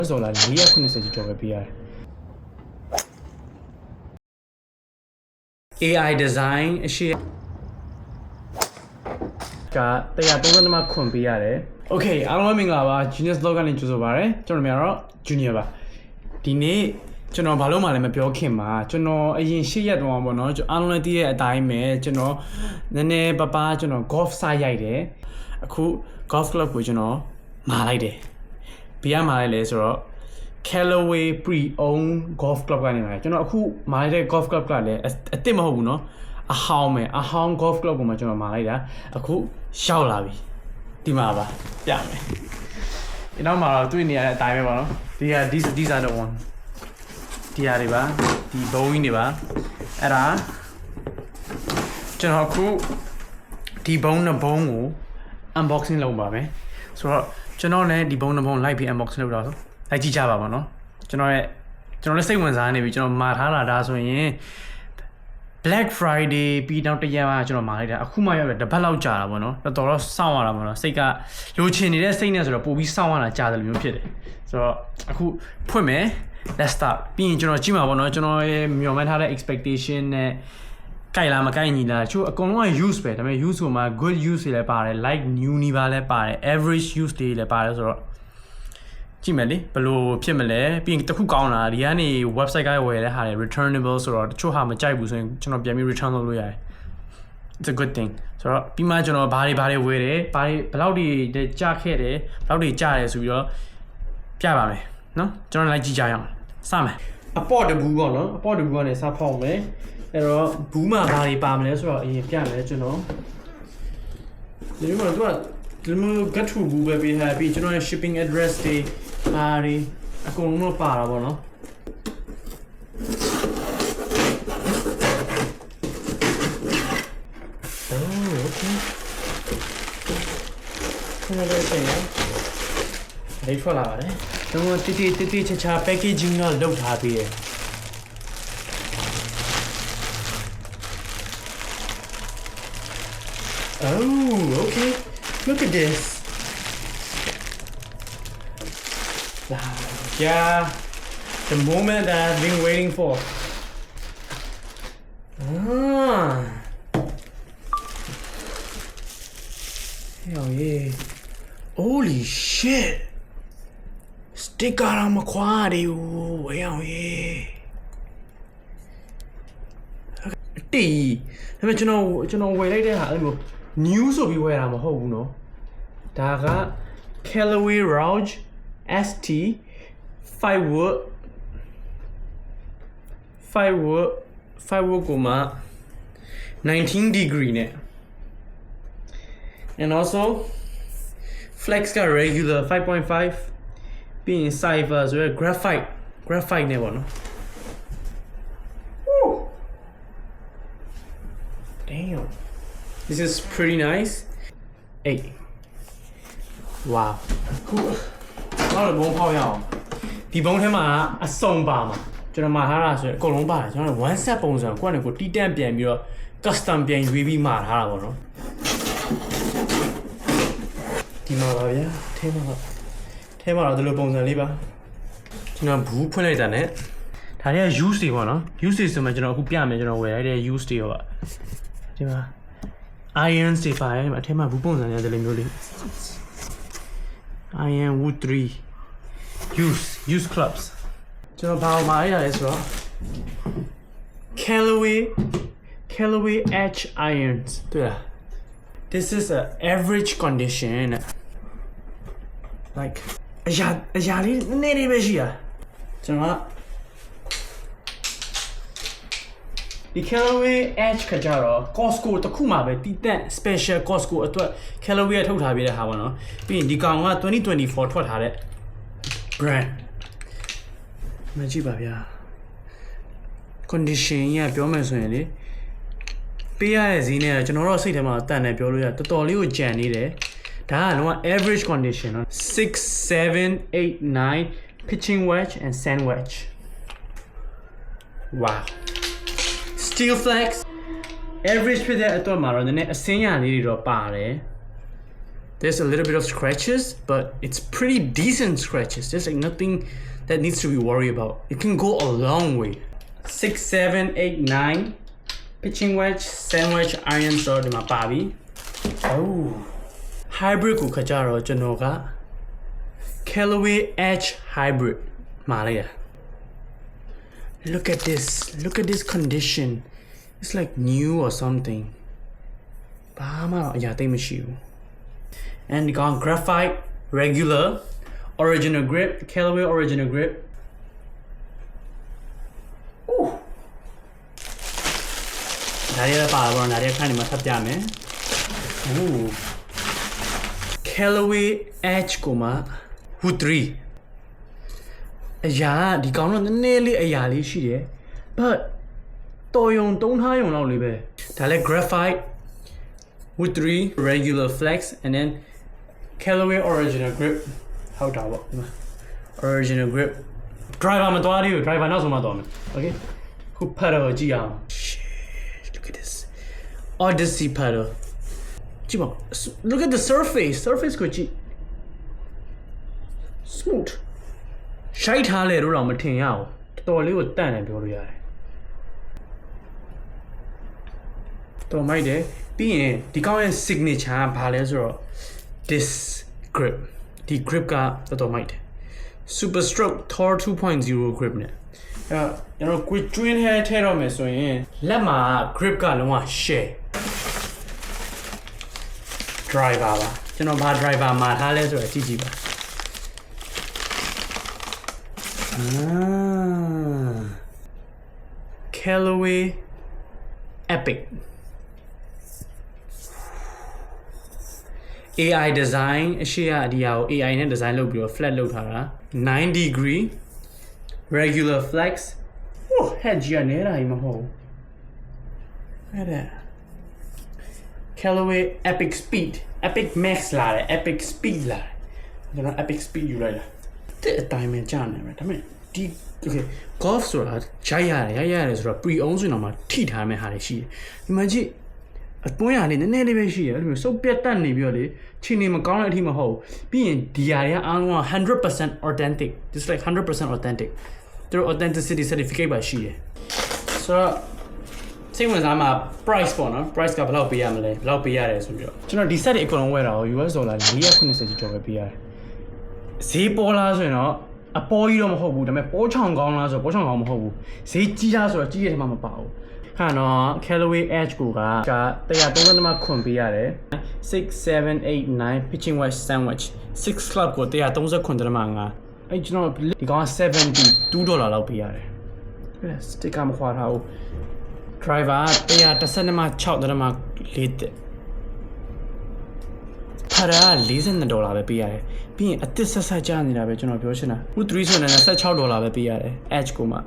ဆိုလာ490ကျော်ပဲပေးရတယ် AI design အရှိက130မှခွန်ပေးရတယ် Okay အားလုံးမင်္ဂလာပါ Genius Vlog ကနေကြိုဆိုပါရစေကျွန်တော်များတော့ Junior ပါဒီနေ့ကျွန်တော်ဘာလို့မှလည်းမပြောခင်မှာကျွန်တော်အရင်8ရက်တော့ပေါ့နော်အားလုံးလည်းသိတဲ့အတိုင်းပဲကျွန်တော်နည်းနည်းပပကျွန်တော် golf စရိုက်တယ်အခု golf club ကိုကျွန်တော်မာလိုက်တယ်ဘယ်မှာလဲဆိုတော့ Callaway pre-owned golf club ကနေမှာကျွန်တော်အခုမာလိုက်တဲ့ golf club ကလည်းအစ်စ်မဟုတ်ဘူးเนาะအဟောင်း golf club ကိုမှကျွန်တော်မာလိုက်တာအခုရောက်လာပြီဒီမှာပါပြမယ်ဒီနောက်မှာတော့တွေ့နေရတဲ့အတိုင်းပဲပေါ့နော်ဒီက these are the one ဒီဟာတွေပါဒီဘုံကြီးတွေပါအဲ့ဒါကျွန်တော်အခုဒီဘုံနှစ်ဘုံကို unboxing လုပ်ပါမယ်ဆိုတော့ကျွန်တော်လည်းဒီဘုံနှစ်ဘုံလိုက်ပြီး unboxing လုပ်တော့လိုက်ကြည့်ကြပါပေါ့နော်ကျွန်တော်လည်းစိတ်ဝင်စားနေပြီကျွန်တော်မာထားတာဒါဆိုရင် Black Friday ပြီးတော့တရက်မှကျွန်တော်မာလိုက်တာအခုမှရောက်တယ်တစ်ပတ်လောက်ကြာတာပေါ့နော်တော်တော်စောင့်ရတာပေါ့နော်စိတ်ကလိုချင်နေတဲ့စိတ်နဲ့ဆိုတော့ပို့ပြီးစောင့်ရတာကြာတယ်လို့မျိုးဖြစ်တယ်ဆိုတော့အခုဖွင့်မယ် let's start ပြီးရင်ကျွန်တော်ကြည့်မှာပေါ့နော်ကျွန်တော်ရဲ့မျှော်မှန်းထားတဲ့ expectation နဲ့ကြိုက်လားမကြိုက်ညီလားချို့အကုန်လုံးက use ပဲဒါပေမဲ့ use ဆိုမှ good use တွေလည်းပါတယ် like new နီးပါးလည်းပါတယ် average use တွေလည်းပါတယ်ဆိုတော့ကြည့်မယ်လေဘယ်လိုဖြစ်မလဲပြီးရင်တစ်ခုကောင်းတာဒီကနေ website ကဝယ်တဲ့ဟာတွေ returnable ဆိုတော့တချို့ဟာမကြိုက်ဘူးဆိုရင်ကျွန်တော်ပြန်ပြီး return လုပ်လို့ရတယ် it's a good thing ဆိုတော့ပြီးမှကျွန်တော်ဘာတွေဝယ်တယ်ဘာတွေဘယ်လောက်တွေကြာခဲ့တယ်ဘယ်လောက်တွေကြာတယ်ဆိုပြီးတော့ပြပါမယ်နော်ကျွန်တော်လိုက်ကြည့်ကြရအောင်စမယ်အပေါ့တဘူးပေါ့နော်အပေါ့တဘူးကနေစဖောက်မယ်အဲ့တော့ဘူးမှာဘာတွေပါမလဲဆိုတော့အရင်ပြမယ်ကျွန်တော်ဒီမှာတော့ဒီမှာ get to ဘူးပဲပေးထားပြီးကျွန်တော်ရဲ့ shipping address တွေဘာတွေအကုန်လုံးပါတာပေါ့နော်okay ခဏလေးပြင်ရလေးထွက်လာပါတယ်ကျွန်တော်တိချာ packaging တော့လုပ်ထားပြီးရယ်Oh, okay. Look at this. Yeah, the moment that I've been waiting for. Hell yeah. Holy shit. Sticker on my quad. Hell yeah. တီဒါပေမဲ့ကျွန်တော်ဝယ်လိုက်တဲ့ဟာအဲ့လို new ဆိုပြီးဝယ်တာမဟုတ်ဘူးเนาะဒါက Callaway Rouge ST 5 wood ကိုမှ19 degree နဲ့ and also flex က regular 5.5 ပြီးရင် cyber ဆိုရယ် graphite နဲ့ပေါ့နော်Damn, this is pretty nice. Hey, wow. Cool. နောက်တော့ဘုံဖောက်ရအောင်ဒီဘုံထဲမှာအစုံပါမှာကျွန်တော်မှာထားတာဆိုရင်အကုန်လုံးပါတယ်ကျွန်တော် one set ပုံစံကိုယ့်အနေကိုတီးတန့်ပြန်ပြီးတော့ custom ပြန်ရွေးပြီးမှာထားတာပေါ့နော်ဒီမှာပါဗျာထဲမှာတော့ဒီလိုပုံစံလေးပါကျွန်တော်ဘူးဖွင့်လိုက်တာ ਨੇ ဒါတွေက use တွေပေါ့နော် use တွေဆိုမှကျွန်တော်အခုပြမယ်ကျွန်တော်ဝယ်လိုက်တဲ့ use တွေရောဒီမှာ iron တွေပါတယ်အထက်မှာဘူးပုံစံရတယ်လေမျိုးလေး iron wood 3 use clubs ကျွန်တော်ဘာမှမရရဲဆိုတော့ Callaway edge irons 对啊 this is a average condition like အရာလေးနည်းနည်းပဲရှိတာကျွန်တော်ဒီ Callaway Edge ကကြတော့ Costco တခုမှပဲတည်တန့် special Costco အတွက် Callaway ကထုတ်ထားပေးတဲ့ဟာပေါ့နော်ပြီးရင်ဒီကောင်က2024ထွက်ထားတဲ့ brand မကြည့်ပါဗျာ condition ရပြောမယ်ဆိုရင်လေပေးရတဲ့ဈေးနဲ့ကျွန်တော်တို့စိတ်ထဲမှာတန်တယ်ပြောလို့ရတော်တော်လေးကိုကြံနေတယ်ဒါကလုံးဝ average condition နော်6 7 8 9 pitching wedge and sand wedge wow Steel flex average ဖြစ်တဲ့အတွက်မှာတော့နည်းနည်းအစင်းရလေးတွေတော့ပါတယ် there's a little bit of scratches, but it's pretty decent scratches. There's like nothing that needs to be worried about. It can go a long way. 6, 7, 8, 9 pitching wedge, sandwich, iron sword in my baby. Oh, hybrid ko kajaro janoga. Callaway Edge Hybrid. Malaya. Look at this. Look at this condition. It's like new or something. Bama yate mashiu. And you got graphite, regular, original grip, Callaway original grip. Ooh. Nadia power, Nadia kind of must Ooh. Callaway Edge Koma. Who 3? အရာဒီကောင်တော့နည်းနည်းလေးအရာလေးရှိတယ် but တော်ယုံတုံးထားယုံလောက်လေးပဲဒါလည်း graphite wood 3 regular flex and then Callaway original grip ဟုတ်တာပေါ့ original grip driver မသွားသေးဘူး driver နောက်ဆုံးမှသွားမယ် okay ခု pedal ကြည့်အောင် shit look at this Odyssey pedal ကြည့်ပါ look at the surface ကိုကြည့် smooth ရှိုက်ထားလေတော့တော့မထင်ရအောင်တော်လေးကိုတန့်တယ်ပြောလို့ရတယ်တော်မိုက်တယ်ပြီးရင်ဒီကောင်းရဲ့ signature ဘာလဲဆိုတော့ this grip ဒီ grip ကတော်မိုက်တယ် super stroke Thor 2.0 grip နဲ့ကျွန်တော် quick twin hair ထည့်တော့မယ်ဆိုရင်လက်မှာ grip ကလုံးဝ share driver ပါကျွန်တော်ဘာ driver မှာထားလဲဆိုတော့ကြည့်ကြည့်ပါCallaway Epic AI design အရှိရဒီဟာကို AI နဲ့ design လုပ်ပြီးတော့ flat လုပ်ထားတာ9 degree regular flex head ကြီးကနေရာကြီးမဟုတ်အဲ့ဒါ Callaway Epic Speed Epic Max လာတယ် Epic Speed လာတယ်ကျွန်တော် Epic Speed ယူလိုက်တာတဲ့အတိုင်းပဲကြားနေတယ်ဒါပေမဲ့ဒီ okay golf ဆိုတာဂျိုက်ရတယ်ဆိုတော့ pre own ဆိုတော့မှထိထားမယ့်ဟာတွေရှိတယ်ဒီမှာကြည့်အတွင်းရလေးနည်းနည်းလေးပဲရှိတယ်အဲ့လိုမျိုးစုပ်ပြတ်တက်နေပြီးတော့လေခြေနေမကောင်းတဲ့အထိမဟုတ်ပြီးရင်ဒီဟာတွေကအားလုံးက 100% authentic just like 100% authentic သူတို့ authenticity certificate ပါရှိတယ်ဆိုတော့စိတ်ဝင်စားမှာ price ပေါ့နော် price ကဘယ်လောက်ပေးရမလဲဘယ်လောက်ပေးရတယ်ဆိုပြီးတော့ကျွန်တော်ဒီ set တွေအကုန်လုံးဝယ်တာကို US ဒေါ်လာ490ကျော်ပဲပေးရတယ်ဈေးပေါ်လားဆိုရင်တော့အပေါ်ကြီးတော့မဟုတ်ဘူးဒါပေမဲ့ပေါ်ချောင်ကောင်းလားဆိုတော့ပေါ်ချောင်ကောင်းမဟုတ်ဘူးဈေးကြီးလားဆိုတော့ကြီးရတဲ့မှာမပါဘူးခါတော့ Callaway Edge ကိုက130မှာခွန်ပေးရတယ်6 7 8 9 pitching wedge sandwich 6 club ကို130ခွန်တယ်မှာငါအဲ့ကျွန်တော်ဒီကောင်က$72လောက်ပေးရတယ်အဲ့စတစ်ကာမခွာထားဘူး driver 130မှာ6တယ်မှာ4တက်ခါရာ$42ပဲပေးရတယ်ပြီးရင်အသစ်ဆက်ဆက်ကြားနေတာပဲကျွန်တော်ပြောချင်တာခု3ဆိုရင်$26ပဲပေးရတယ် Edge ကိုမှ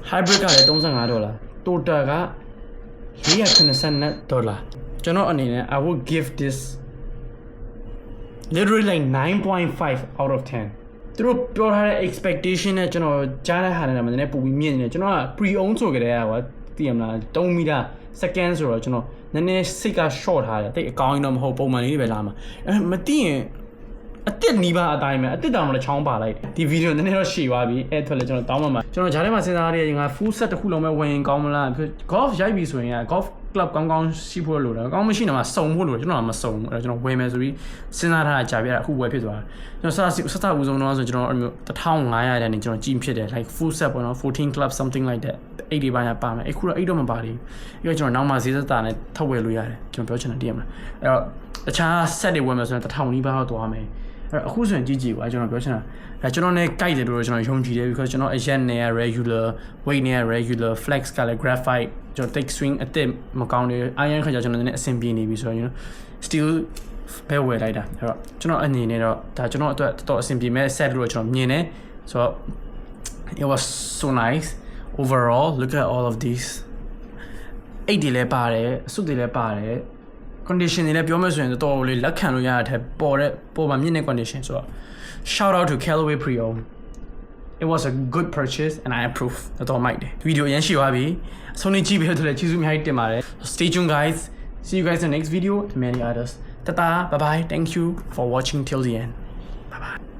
hybrid ကလည်း$35 total က$490ကျွန်တော်အနေနဲ့ I would give this literally like 9.5 out of 10သူတို့ပြောထားတဲ့ expectation နဲ့ကျွန်တော်ကြားတဲ့ဟာနဲ့လည်းနည်းနည်းပိုပြီးမြင့်နေတယ်ကျွန်တော်က pre own ဆိုကြတဲ့ကွာသိရမလား3မီတာ second ဆိုတော့ကျွန်တော်နည်းနည်းစိတ်က short ထားတယ်တိတ်အကောင်းကြီးတော့မဟုတ်ပုံမှန်လေးပဲလာမှာမသိရင်အတစ်နီးပါအတိုင်းပဲအတစ်တောင်မလည်းချောင်းပါလိုက်တယ်ဒီဗီဒီယိုနည်းနည်းတော့ရှည်သွားပြီအဲ့ထွက်လဲကျွန်တော်တောင်းမှမှာကျွန်တော်ဂျားထဲမှာစဉ်းစားရတဲ့ငါ full set တစ်ခုလုံးပဲဝင်ကောင်းမလား golf ရိုက်ပြီဆိုရင် golf club ကောင်းကောင်းရှိဖို့လိုတယ်ကောင်းမရှိနေမှာစုံဖို့လိုတယ်ကျွန်တော်ကမစုံဘူးအဲ့တော့ကျွန်တော်ဝယ်မယ်ဆိုပြီးစဉ်းစားထားတာကြာပြရအခုဝယ်ဖြစ်သွားတယ်ကျွန်တော်စတာဦးဆုံးတော့ဆိုကျွန်တော်အဲ့လို1500တဲ့နေကျွန်တော်ကြည့်ဖြစ်တယ် like full set ပေါ့နော်14 club something like that အဲ့ဒီပိုင်းကပါမယ်အခုတော့အဲ့တော့မပါသေးဘူးအဲ့တော့ကျွန်တော်နောက်မှဈေးသက်တာနဲ့ထုတ်ဝယ်လို့ရတယ်ကျွန်တော်ပြောချင်တာတည်ရမလားအဲ့တော့တခြား set တွေဝယ်မယ်ဆိုရင်1000နီးပါးတော့သွားမယ်အခုဆိုရင်ကြည့်ကြည့်ပါကျွန်တော်ပြောချင်တာဒါကျွန်တော်နဲ့ကြိုက်တယ်လို့ကျွန်တော်ယုံကြည်တယ် because ကျွန်တော်အရက်နဲ့ regular weight နဲ့ regular flex ကလည်း graphite ကျွန်တော် take swing အစ်မကောင်းတယ် iron ခါကျကျွန်တော်နည်းနည်းအဆင်ပြေနေပြီဆိုတော့ you know still ပဲဝယ်လိုက်တာအဲ့တော့ကျွန်တော်အနေနဲ့တော့ဒါကျွန်တော်အတွက်တော်အဆင်ပြေမဲ့ set လို့ကျွန်တော်မြင်တယ်ဆိုတော့ it was so nice overall look at all of these အိတ်တွေလည်းပါတယ်အစုတွေလည်းပါတယ် condition တွေလည်းပြောမယ်ဆိုရင်တော်တော်လေးလက်ခံလို့ရတဲ့ပေါ်မှာမြင့်တဲ့ condition ဆိုတော့ shout out to Callaway Pre-owned it was a good purchase and I approve တော်မိုက်တယ်ဗီဒီယိုအရင်ရှိသွားပြီအဆုံးနေကြည့်ပြီးတော့လည်းကျေးဇူးအများကြီးတင်ပါတယ် stay tuned guys see you guys in the next video and many others Tata, bye bye. Thank you for watching till the end. Bye bye.